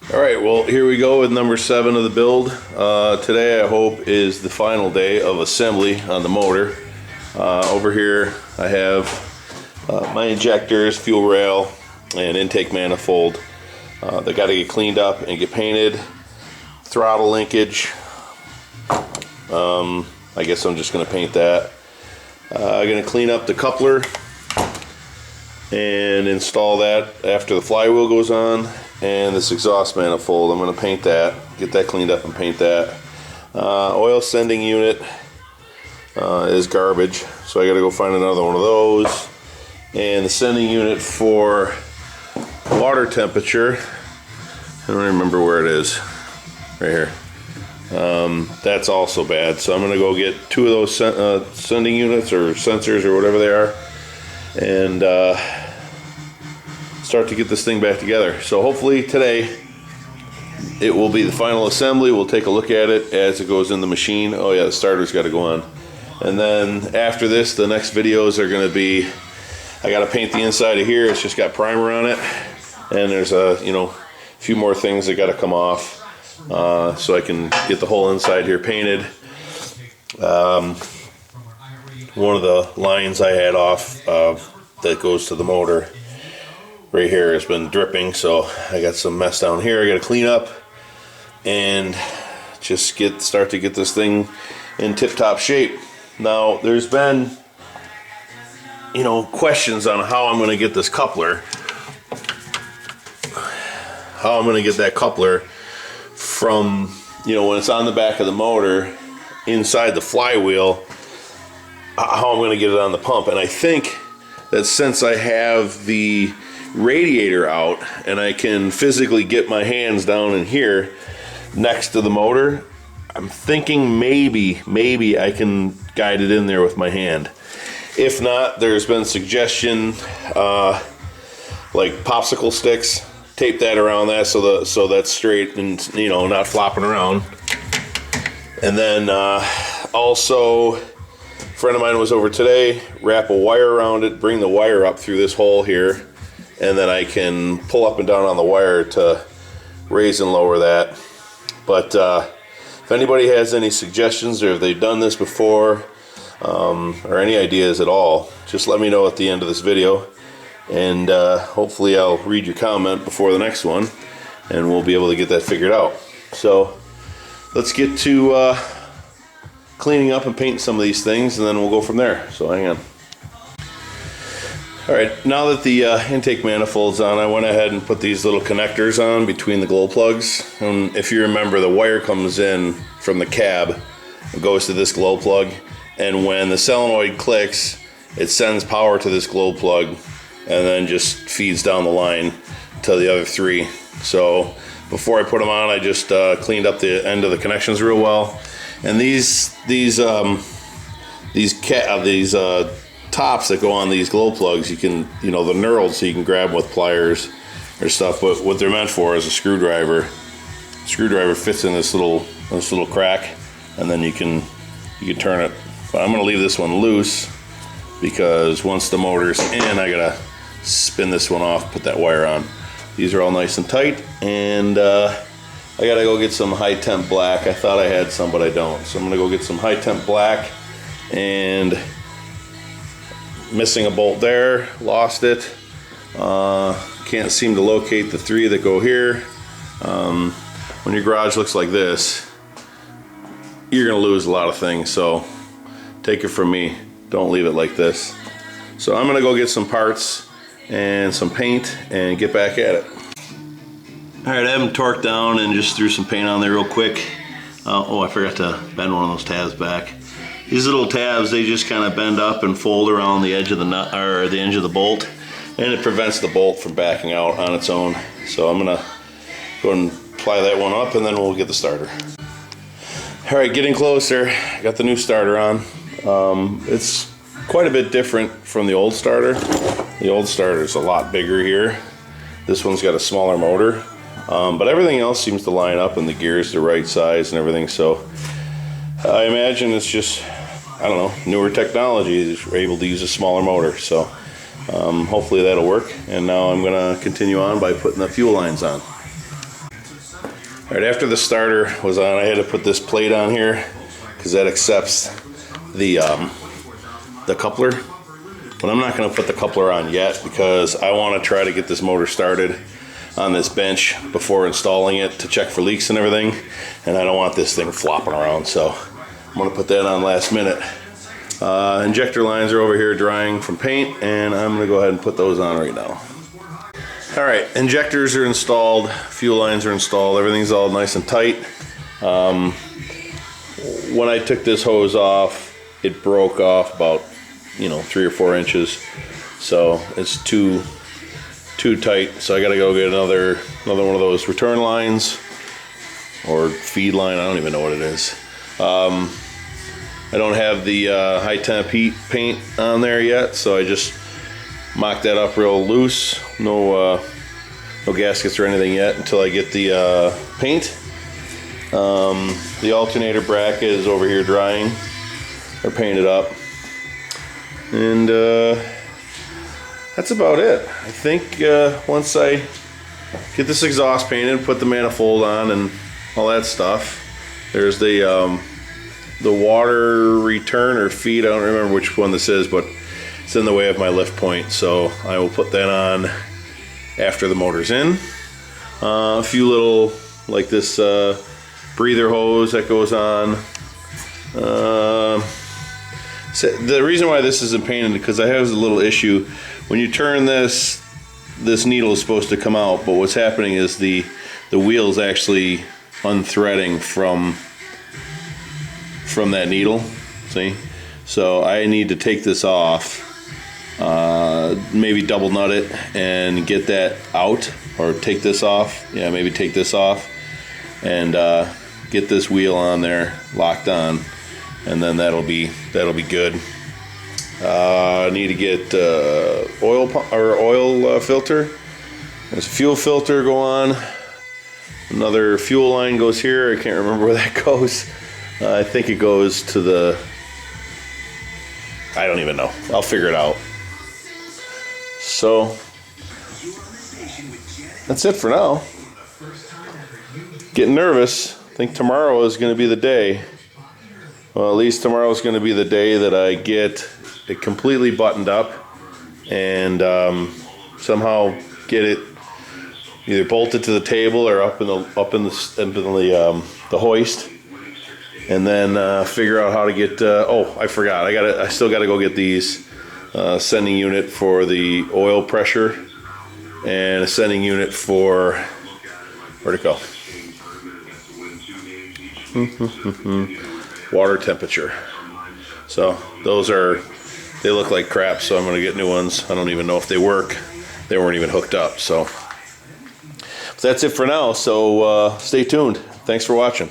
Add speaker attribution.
Speaker 1: Alright, well here we go with number 7 of the build. Today I hope is the final day of assembly on the motor. Over here I have my injectors, fuel rail, and intake manifold. They got to get cleaned up and get painted. Throttle linkage. I guess I'm just going to paint that. I'm going to clean up the coupler and install that after the flywheel goes on. And this exhaust manifold, I'm going to paint that, get that cleaned up and paint that. Oil sending unit is garbage, so I got to go find another one of those. And the sending unit for water temperature, I don't remember where it is, right here. That's also bad, so I'm going to go get 2 of those sending units or sensors or whatever they are, and start to get this thing back together. So hopefully today it will be the final assembly. We'll take a look at it as it goes in the machine. Oh yeah, the starter's got to go on. And then after this, the next videos are going to be, I got to paint the inside of here. It's just got primer on it, and there's a few more things that got to come off so I can get the whole inside here painted. One of the lines I had off that goes to the motor right here has been dripping, so I got some mess down here I got to clean up and just start to get this thing in tip-top shape. Now there's been questions on how I'm going to get this coupler, how I'm going to get that coupler from when it's on the back of the motor inside the flywheel, how I'm going to get it on the pump. And I think that since I have the radiator out and I can physically get my hands down in here next to the motor, I'm thinking maybe I can guide it in there with my hand. If not, there's been suggestion like popsicle sticks, tape that around that so that's straight and not flopping around. And then also a friend of mine was over today, wrap a wire around it, bring the wire up through this hole here, and then I can pull up and down on the wire to raise and lower that. But if anybody has any suggestions, or if they've done this before, or any ideas at all, just let me know at the end of this video, and hopefully I'll read your comment before the next one, and we'll be able to get that figured out. So let's get to cleaning up and painting some of these things, and then we'll go from there. So hang on. Alright, now that the intake manifold's on, I went ahead and put these little connectors on between the glow plugs. And if you remember, the wire comes in from the cab, it goes to this glow plug, and when the solenoid clicks, it sends power to this glow plug and then just feeds down the line to the other 3. So before I put them on, I just cleaned up the end of the connections real well. And these tops that go on these glow plugs, you can, the knurled, so you can grab them with pliers or stuff, but what they're meant for is a screwdriver. Screwdriver fits in this little crack, and then you can turn it. But I'm going to leave this one loose because once the motor's in, I gotta spin this one off, put that wire on. These are all nice and tight, and I gotta go get some high temp black. I thought I had some, but I don't, so I'm gonna go get some high temp black. And missing a bolt there, lost it. Can't seem to locate the 3 that go here. When your garage looks like this, you're gonna lose a lot of things, so take it from me, don't leave it like this. So I'm gonna go get some parts and some paint and get back at it. Alright, I have them torqued down and just threw some paint on there real quick. Oh, I forgot to bend one of those tabs back. These little tabs, they just kind of bend up and fold around the edge of the nut, or the edge of the bolt, and it prevents the bolt from backing out on its own. So I'm gonna go and apply that one up, and then we'll get the starter. All right, getting closer. Got the new starter on. It's quite a bit different from the old starter. The old starter is a lot bigger here. This one's got a smaller motor, but everything else seems to line up, and the gear's the right size and everything. So I imagine it's just, I don't know, newer technology. We're able to use a smaller motor, so hopefully that'll work. And now I'm gonna continue on by putting the fuel lines on. All right, after the starter was on, I had to put this plate on here because that accepts the coupler. But I'm not going to put the coupler on yet because I want to try to get this motor started on this bench before installing it to check for leaks and everything. And I don't want this thing flopping around, so I'm going to put that on last minute. Injector lines are over here drying from paint, and I'm going to go ahead and put those on right now. All right, injectors are installed, fuel lines are installed, everything's all nice and tight. When I took this hose off, it broke off about 3 or 4 inches, so it's too tight. So I got to go get another one of those return lines or feed line. I don't even know what it is. I don't have the high temp heat paint on there yet, so I just mock that up real loose. No gaskets or anything yet until I get the paint. The alternator bracket is over here drying. They're painted up. And that's about it. I think once I get this exhaust painted, put the manifold on and all that stuff, there's the water return or feed. I don't remember which one this is, but it's in the way of my lift point, so I will put that on after the motor's in. A few little, like this breather hose that goes on. So the reason why this isn't painted is because I have a little issue. When you turn this needle is supposed to come out, but what's happening is the wheel is actually unthreading from that needle. See? So I need to take this off, maybe double nut it and get that out, or take this off. Yeah, maybe take this off and get this wheel on there, locked on, and then that'll be good. I need to get oil filter. There's a fuel filter go on. Another fuel line goes here. I can't remember where that goes. I think it goes to the, I don't even know. I'll figure it out. So that's it for now. Getting nervous. I think tomorrow is going to be the day. Well, at least tomorrow is going to be the day that I get it completely buttoned up and somehow get it either bolted to the table or up in the hoist, and then figure out how to get. Oh, I forgot. I still got to go get these sending unit for the oil pressure and a sending unit for, where'd it go? Water temperature. So those they look like crap, so I'm going to get new ones. I don't even know if they work. They weren't even hooked up. So that's it for now. So stay tuned. Thanks for watching.